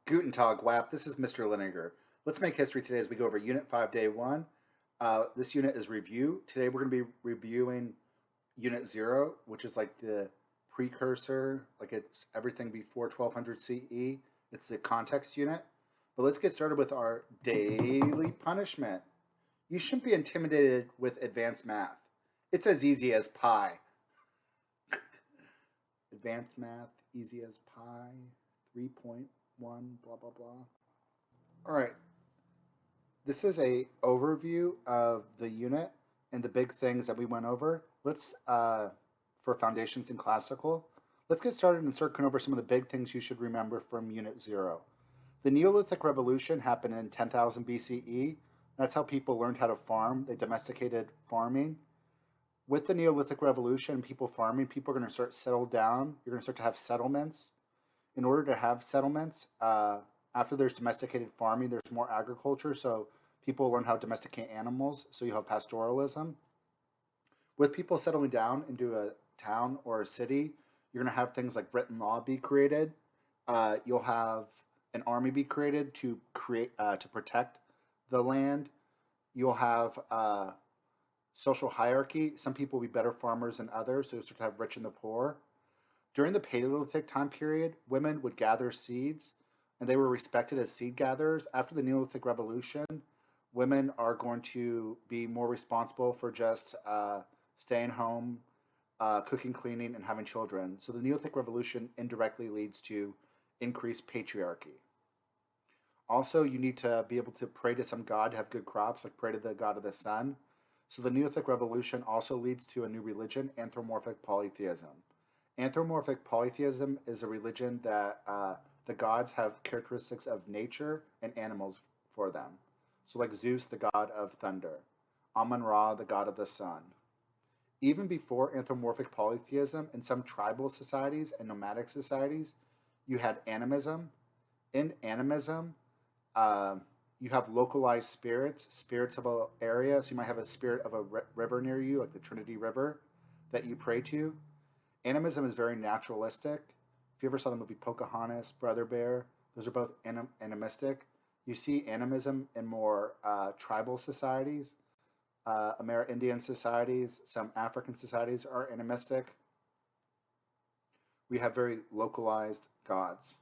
Guten Tag, WAP. This is Mr. Linegar. Let's make history today as we go over Unit 5, Day 1. This unit is review. Today we're going to be reviewing Unit 0, which is like the precursor, like it's everything before 1200 CE. It's the context unit. But let's get started with our daily punishment. You shouldn't be intimidated with advanced math. It's as easy as pi. Advanced math, easy as pi, 3.1, blah, blah, blah. All right, this is a overview of the unit and the big things that we went over. Let's, for foundations in classical, let's get started and start going over some of the big things you should remember from Unit 0. The Neolithic Revolution happened in 10,000 BCE. That's how people learned how to farm. They domesticated farming. With the Neolithic Revolution, people farming, people are going to start settle down. You're going to start to have settlements. In order to have settlements, after there's domesticated farming, there's more agriculture, so people learn how to domesticate animals, so you have pastoralism. With people settling down into a town or a city, you're going to have things like written law be created. You'll have an army be created to protect the land. You'll have social hierarchy. Some people will be better farmers than others, so you start to have rich and the poor. During the Paleolithic time period, women would gather seeds, and they were respected as seed gatherers. After the Neolithic Revolution, women are going to be more responsible for just staying home, cooking, cleaning, and having children. So the Neolithic Revolution indirectly leads to increased patriarchy. Also, you need to be able to pray to some god to have good crops, like pray to the god of the sun. So the Neolithic Revolution also leads to a new religion, anthropomorphic polytheism. Anthropomorphic polytheism is a religion that the gods have characteristics of nature and animals for them. So like Zeus, the god of thunder. Amun-Ra, the god of the sun. Even before anthropomorphic polytheism, in some tribal societies and nomadic societies, you had animism. In animism, you have localized spirits of an area. So you might have a spirit of a river near you, like the Trinity River, that you pray to. Animism is very naturalistic. If you ever saw the movie Pocahontas, Brother Bear, those are both animistic. You see animism in more tribal societies, Amerindian societies, some African societies are animistic. We have very localized gods.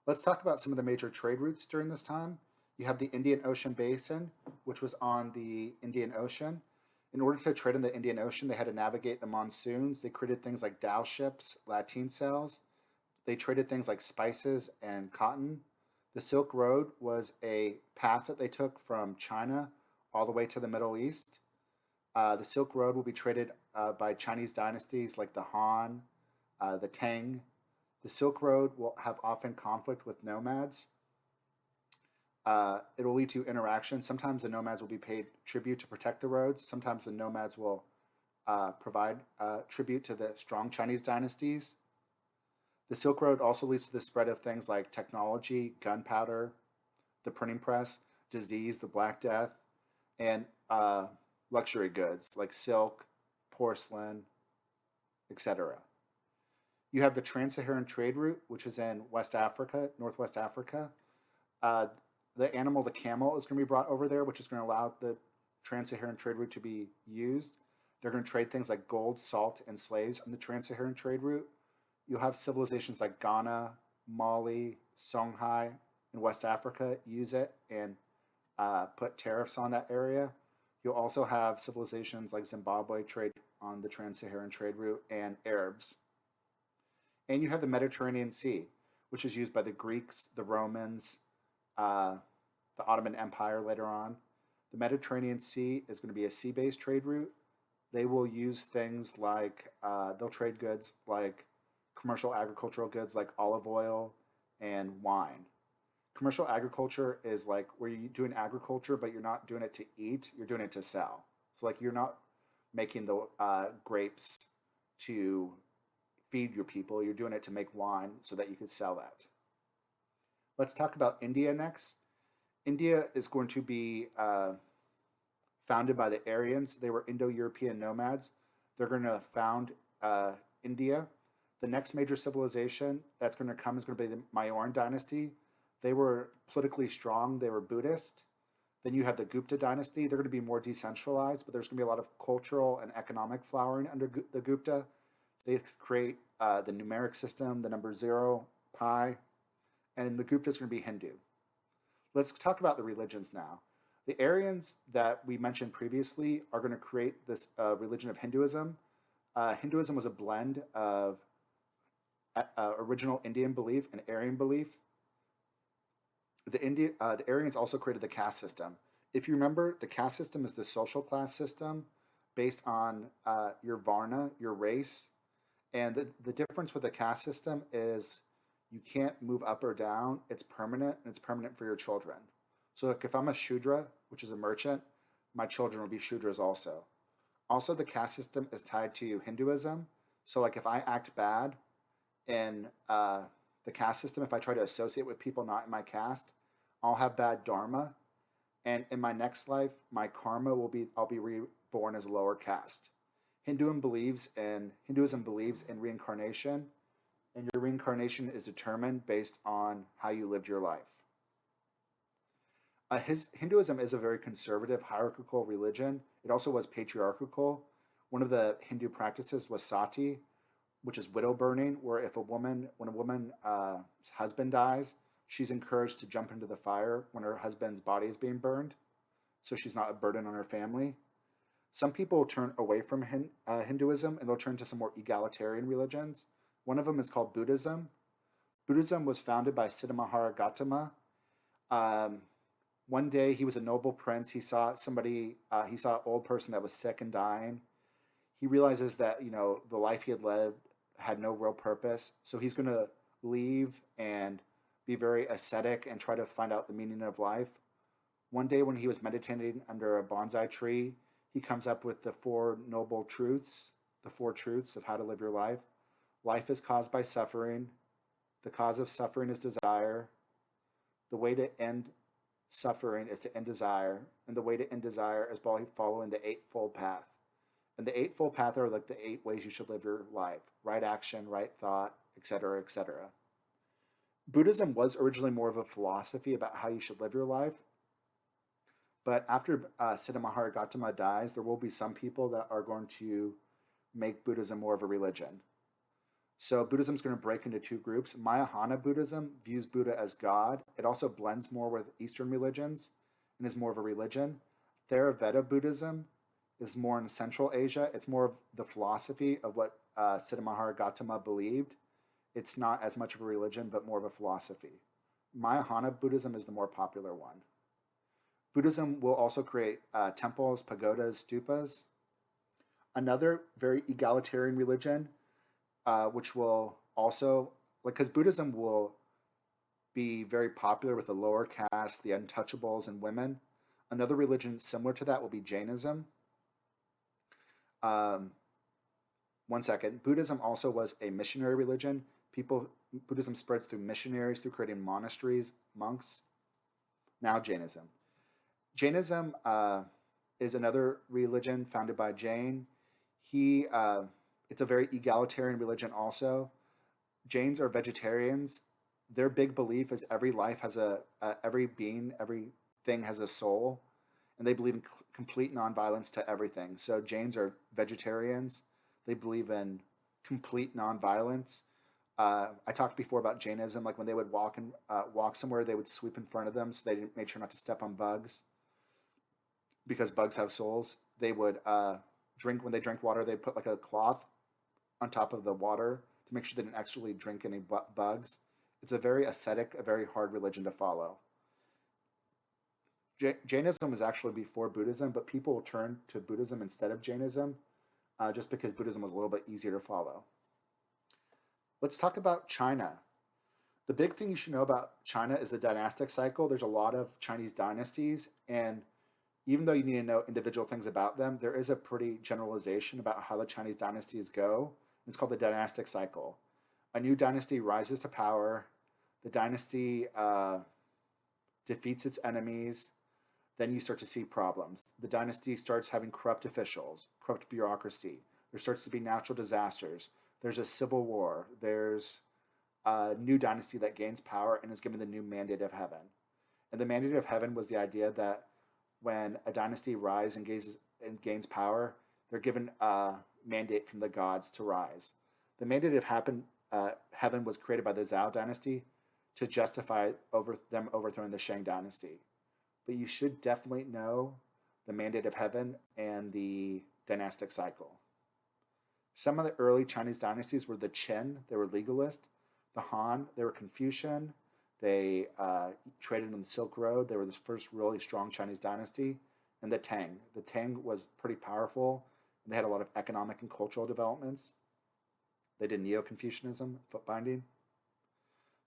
Let's talk about some of the major trade routes during this time. You have the Indian Ocean Basin, which was on the Indian Ocean. In order to trade in the Indian Ocean, they had to navigate the monsoons. They created things like dhow ships, lateen sails. They traded things like spices and cotton. The Silk Road was a path that they took from China all the way to the Middle East. The Silk Road will be traded by Chinese dynasties like the Han, the Tang. The Silk Road will have often conflict with nomads. It will lead to interaction. Sometimes the nomads will be paid tribute to protect the roads. Sometimes the nomads will provide tribute to the strong Chinese dynasties. The Silk Road also leads to the spread of things like technology, gunpowder, the printing press, disease, the Black Death, and luxury goods like silk, porcelain, etc. You have the Trans-Saharan trade route, which is in West Africa, Northwest Africa. The animal, the camel, is going to be brought over there, which is going to allow the Trans-Saharan trade route to be used. They're going to trade things like gold, salt, and slaves on the Trans-Saharan trade route. You'll have civilizations like Ghana, Mali, Songhai in West Africa use it and put tariffs on that area. You'll also have civilizations like Zimbabwe trade on the Trans-Saharan trade route and Arabs. And you have the Mediterranean Sea, which is used by the Greeks, the Romans, the Ottoman Empire later on. The Mediterranean Sea is going to be a sea-based trade route. They will use things like, they'll trade goods like commercial agricultural goods like olive oil and wine. Commercial agriculture is like where you're doing agriculture, but you're not doing it to eat, you're doing it to sell. So like you're not making the grapes to feed your people, you're doing it to make wine so that you could sell that. Let's talk about India next. India is going to be founded by the Aryans. They were Indo-European nomads. They're going to found India. The next major civilization that's going to come is going to be the Mauryan dynasty. They were politically strong. They were Buddhist. Then you have the Gupta dynasty. They're going to be more decentralized, but there's going to be a lot of cultural and economic flowering under the Gupta. They create the numeric system, the number 0, pi, and the Gupta is going to be Hindu. Let's talk about the religions now. The Aryans that we mentioned previously are going to create this religion of Hinduism. Hinduism was a blend of original Indian belief and Aryan belief. The Aryans also created the caste system. If you remember, the caste system is the social class system based on your varna, your race. And the difference with the caste system is you can't move up or down. It's permanent, and it's permanent for your children. So like if I'm a Shudra, which is a merchant, my children will be Shudras also. Also, the caste system is tied to Hinduism. So like if I act bad in the caste system, if I try to associate with people not in my caste, I'll have bad dharma. And in my next life, my karma will be, I'll be reborn as a lower caste. Hinduism believes in reincarnation, and your reincarnation is determined based on how you lived your life. Hinduism is a very conservative, hierarchical religion. It also was patriarchal. One of the Hindu practices was sati, which is widow burning, where when a woman's husband dies, she's encouraged to jump into the fire when her husband's body is being burned, so she's not a burden on her family. Some people turn away from Hinduism and they'll turn to some more egalitarian religions. One of them is called Buddhism. Buddhism was founded by Siddhamahara Gautama. One day he was a noble prince. He saw an old person that was sick and dying. He realizes that, the life he had led had no real purpose. So he's going to leave and be very ascetic and try to find out the meaning of life. One day when he was meditating under a bonsai tree, he comes up with the four truths of how to live your life. Life is caused by suffering. The cause of suffering is desire. The way to end suffering is to end desire. And the way to end desire is by following the Eightfold Path. And the Eightfold Path are like the 8 ways you should live your life. Right action, right thought, etc., etc. Buddhism was originally more of a philosophy about how you should live your life. But after Siddhamahara Gautama dies, there will be some people that are going to make Buddhism more of a religion. So Buddhism is going to break into 2 groups. Mahayana Buddhism views Buddha as God. It also blends more with Eastern religions and is more of a religion. Theravada Buddhism is more in Central Asia. It's more of the philosophy of what Siddhamahara Gautama believed. It's not as much of a religion, but more of a philosophy. Mahayana Buddhism is the more popular one. Buddhism will also create temples, pagodas, stupas. Another very egalitarian religion, which will also, because Buddhism will be very popular with the lower caste, the untouchables, and women. Another religion similar to that will be Jainism. One second. Buddhism also was a missionary religion. Buddhism spreads through missionaries, through creating monasteries, monks. Now Jainism. Jainism is another religion founded by Jain. It's a very egalitarian religion also. Jains are vegetarians. Their big belief is every life has everything has a soul, and they believe in complete nonviolence to everything. So Jains are vegetarians. They believe in complete nonviolence. I talked before about Jainism, like when they would walk somewhere, they would sweep in front of them so they didn't make sure not to step on bugs, because bugs have souls. They would when they drank water, they'd put like a cloth on top of the water to make sure they didn't actually drink any bugs. It's a very ascetic, a very hard religion to follow. Jainism was actually before Buddhism, but people turned to Buddhism instead of Jainism just because Buddhism was a little bit easier to follow. Let's talk about China. The big thing you should know about China is the dynastic cycle. There's a lot of Chinese dynasties, and even though you need to know individual things about them, there is a pretty generalization about how the Chinese dynasties go. It's called the dynastic cycle. A new dynasty rises to power. The dynasty defeats its enemies. Then you start to see problems. The dynasty starts having corrupt officials, corrupt bureaucracy. There starts to be natural disasters. There's a civil war. There's a new dynasty that gains power and is given the new mandate of heaven. And the mandate of heaven was the idea that when a dynasty rises and gains power, they're given a mandate from the gods to rise. The mandate of heaven was created by the Zhou dynasty to justify them overthrowing the Shang dynasty. But you should definitely know the mandate of heaven and the dynastic cycle. Some of the early Chinese dynasties were the Qin, they were legalist. The Han, they were Confucian. They traded on the Silk Road. They were the first really strong Chinese dynasty. And the Tang. The Tang was pretty powerful. And they had a lot of economic and cultural developments. They did Neo-Confucianism, foot binding.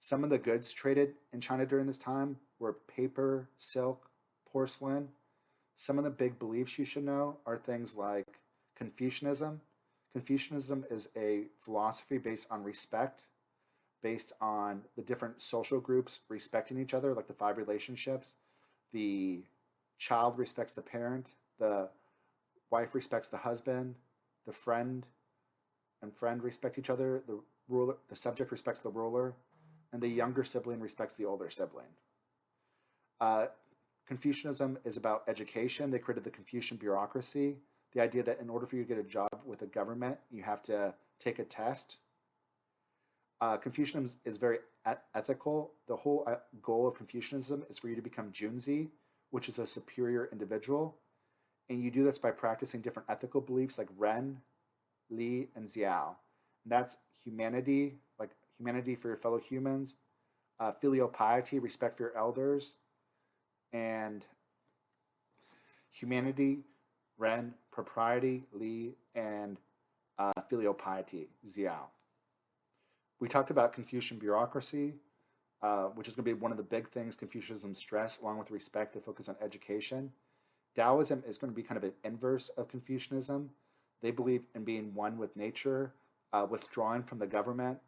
Some of the goods traded in China during this time were paper, silk, porcelain. Some of the big beliefs you should know are things like Confucianism. Confucianism is a philosophy based on respect, based on the different social groups respecting each other, like the 5 relationships. The child respects the parent, the wife respects the husband, the friend and friend respect each other, the subject respects the ruler, and the younger sibling respects the older sibling. Confucianism is about education. They created the Confucian bureaucracy, the idea that in order for you to get a job with the government, you have to take a test. Confucianism is very ethical. The whole goal of Confucianism is for you to become Junzi, which is a superior individual. And you do this by practicing different ethical beliefs like Ren, Li, and Xiao. And that's humanity, like humanity for your fellow humans, filial piety, respect for your elders, and humanity, Ren, propriety, Li, and filial piety, Xiao. We talked about Confucian bureaucracy, which is going to be one of the big things Confucianism stress, along with respect, to focus on education. Taoism is going to be kind of an inverse of Confucianism. They believe in being one with nature, withdrawing from the government,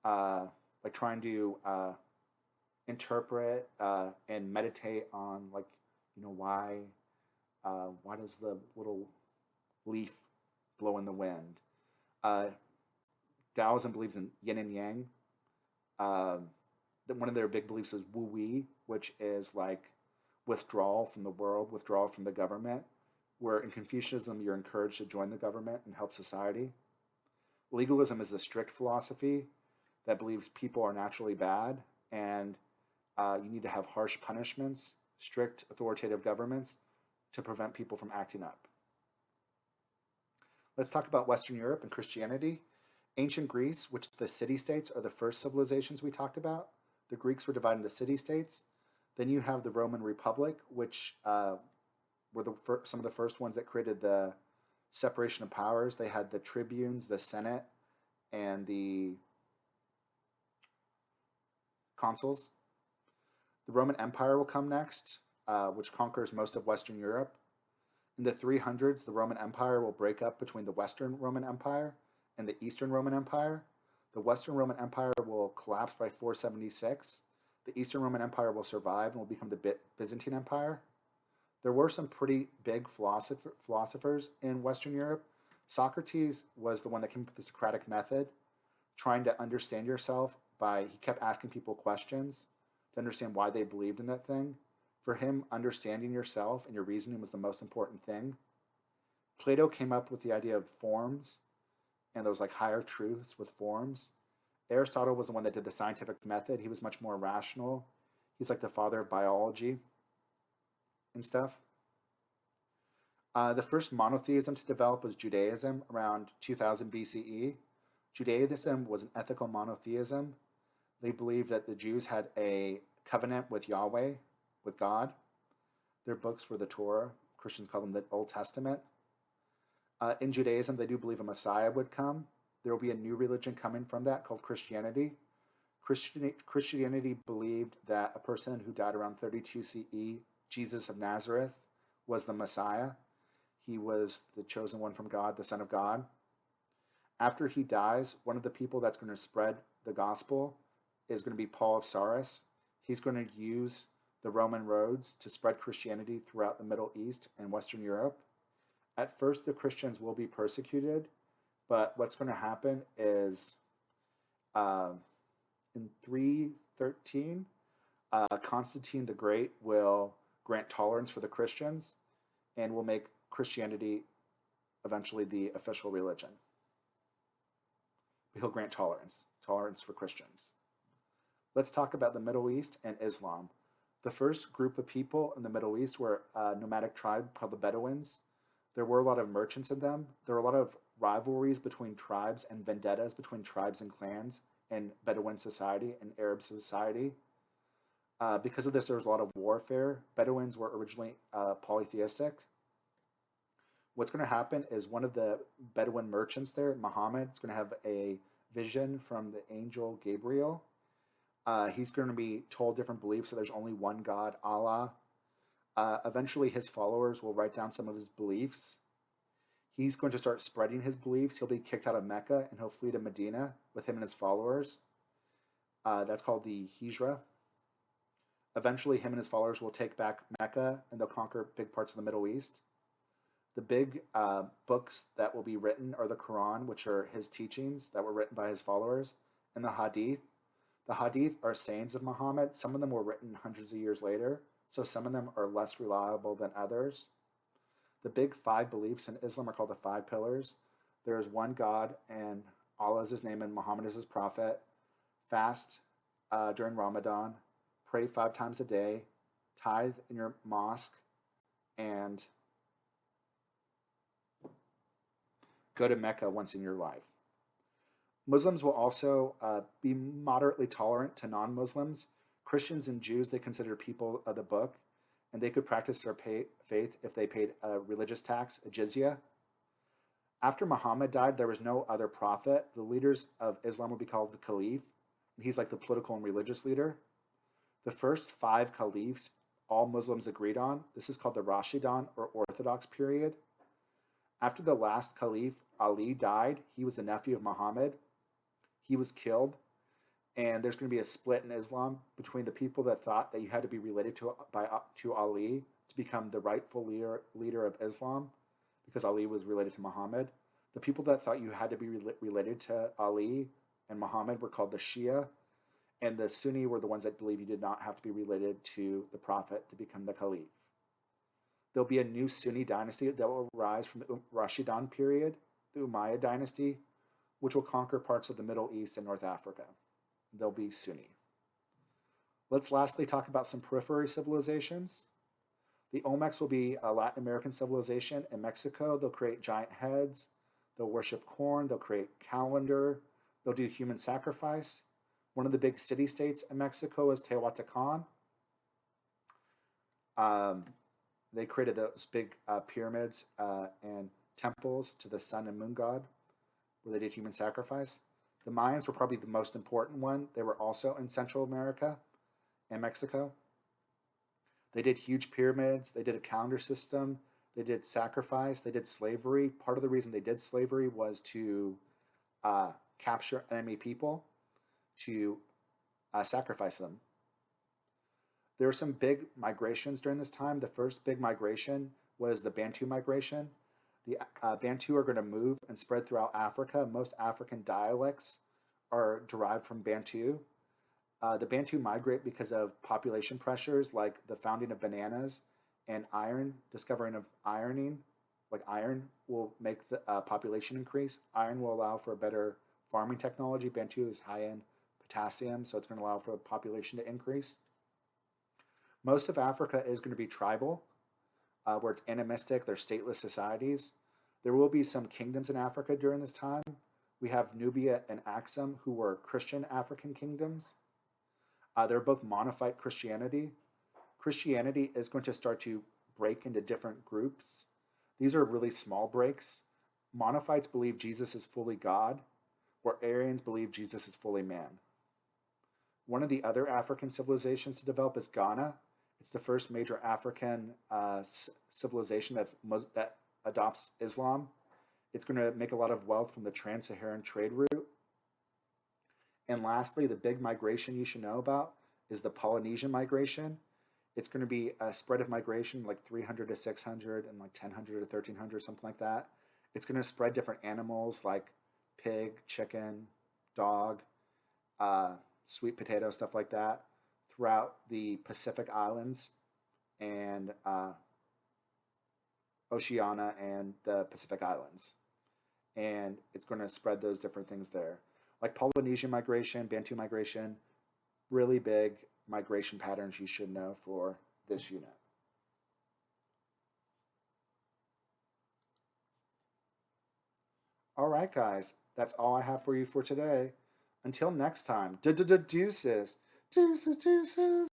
like trying to interpret and meditate on, like, why does the little leaf blow in the wind? Taoism believes in yin and yang. One of their big beliefs is wu wei, which is like withdrawal from the world, withdrawal from the government, where in Confucianism you're encouraged to join the government and help society. Legalism is a strict philosophy that believes people are naturally bad and you need to have harsh punishments, strict authoritative governments to prevent people from acting up. Let's talk about Western Europe and Christianity. Ancient Greece, which the city-states are the first civilizations we talked about. The Greeks were divided into city-states. Then you have the Roman Republic, which were some of the first ones that created the separation of powers. They had the tribunes, the Senate, and the consuls. The Roman Empire will come next, which conquers most of Western Europe. In the 300s, the Roman Empire will break up between the Western Roman Empire and the Eastern Roman Empire. The Western Roman Empire will collapse by 476. The Eastern Roman Empire will survive and will become the Byzantine Empire. There were some pretty big philosophers in Western Europe. Socrates was the one that came up with the Socratic method, trying to understand yourself he kept asking people questions to understand why they believed in that thing. For him, understanding yourself and your reasoning was the most important thing. Plato came up with the idea of forms and those like higher truths with forms. Aristotle was the one that did the scientific method. He was much more rational. He's like the father of biology and stuff. The first monotheism to develop was Judaism around 2000 BCE. Judaism was an ethical monotheism. They believed that the Jews had a covenant with Yahweh, with God. Their books were the Torah. Christians call them the Old Testament. In Judaism, they do believe a Messiah would come. There will be a new religion coming from that called Christianity. Christianity believed that a person who died around 32 CE, Jesus of Nazareth, was the Messiah. He was the chosen one from God, the Son of God. After he dies, one of the people that's going to spread the gospel is going to be Paul of Saras. He's going to use the Roman roads to spread Christianity throughout the Middle East and Western Europe. At first, the Christians will be persecuted, But what's going to happen is uh, in 313, Constantine the Great will grant tolerance for the Christians and will make Christianity eventually the official religion. He'll grant tolerance for Christians. Let's talk about the Middle East and Islam. The first group of people in the Middle East were a nomadic tribe called the Bedouins. There were a lot of merchants in them. There were a lot of rivalries between tribes and vendettas between tribes and clans in Bedouin society and Arab society. Because of this, there was a lot of warfare. Bedouins were originally polytheistic. What's going to happen is one of the Bedouin merchants there, Muhammad, is going to have a vision from the angel Gabriel. He's going to be told different beliefs, so there's only one God, Allah. Eventually, his followers will write down some of his beliefs. He's going to start spreading his beliefs. He'll be kicked out of Mecca, and he'll flee to Medina with him and his followers. That's called the Hijra. Eventually, him and his followers will take back Mecca, and they'll conquer big parts of the Middle East. The big books that will be written are the Quran, which are his teachings that were written by his followers, and the Hadith. The Hadith are sayings of Muhammad. Some of them were written hundreds of years later, so some of them are less reliable than others. The big 5 beliefs in Islam are called the 5 pillars. There is one God, and Allah is his name, and Muhammad is his prophet. Fast during Ramadan. Pray 5 times a day. Tithe in your mosque. And go to Mecca once in your life. Muslims will also be moderately tolerant to non-Muslims. Christians and Jews they consider people of the book, and they could practice their faith if they paid a religious tax, a jizya. After Muhammad died, there was no other prophet. The leaders of Islam would be called the caliph, and he's like the political and religious leader. The first 5 caliphs, all Muslims agreed on. This is called the Rashidan or Orthodox period. After the last caliph, Ali, died, he was the nephew of Muhammad. He was killed, and there's going to be a split in Islam between the people that thought that you had to be related to Ali to become the rightful leader of Islam, because Ali was related to Muhammad. The people that thought you had to be related to Ali and Muhammad were called the Shia, and the Sunni were the ones that believe you did not have to be related to the Prophet to become the Caliph. There'll be a new Sunni dynasty that will rise from the Rashidan period, the Umayyad dynasty, which will conquer parts of the Middle East and North Africa. They'll be Sunni. Let's lastly talk about some periphery civilizations. The Olmecs will be a Latin American civilization. In Mexico, they'll create giant heads. They'll worship corn. They'll create calendar. They'll do human sacrifice. One of the big city-states in Mexico is Teotihuacan. They created those big pyramids and temples to the sun and moon god, where they did human sacrifice. The Mayans were probably the most important one. They were also in Central America and Mexico. They did huge pyramids. They did a calendar system. They did sacrifice. They did slavery. Part of the reason they did slavery was to capture enemy people, to sacrifice them. There were some big migrations during this time. The first big migration was the Bantu migration. The Bantu are going to move and spread throughout Africa. Most African dialects are derived from Bantu. The Bantu migrate because of population pressures like the founding of bananas and iron, discovering of ironing. Like iron will make the population increase. Iron will allow for a better farming technology. Bantu is high in potassium, so it's going to allow for the population to increase. Most of Africa is going to be tribal, where it's animistic, they're stateless societies. There will be some kingdoms in Africa during this time. We have Nubia and Axum, who were Christian African kingdoms. They're both monophysite Christianity. Christianity is going to start to break into different groups. These are really small breaks. Monophytes believe Jesus is fully God, where Aryans believe Jesus is fully man. One of the other African civilizations to develop is Ghana. It's the first major African civilization that adopts Islam. It's going to make a lot of wealth from the trans-Saharan trade route. And lastly, the big migration you should know about is the Polynesian migration. It's going to be a spread of migration like 300 to 600 and like 1000 to 1300, something like that. It's going to spread different animals like pig, chicken, dog, sweet potato, stuff like that, throughout the Pacific Islands and Oceania and the Pacific Islands. And it's going to spread those different things there. Like Polynesian migration, Bantu migration, really big migration patterns you should know for this unit. All right, guys, that's all I have for you for today. Until next time, deuces. Deuces, deuces.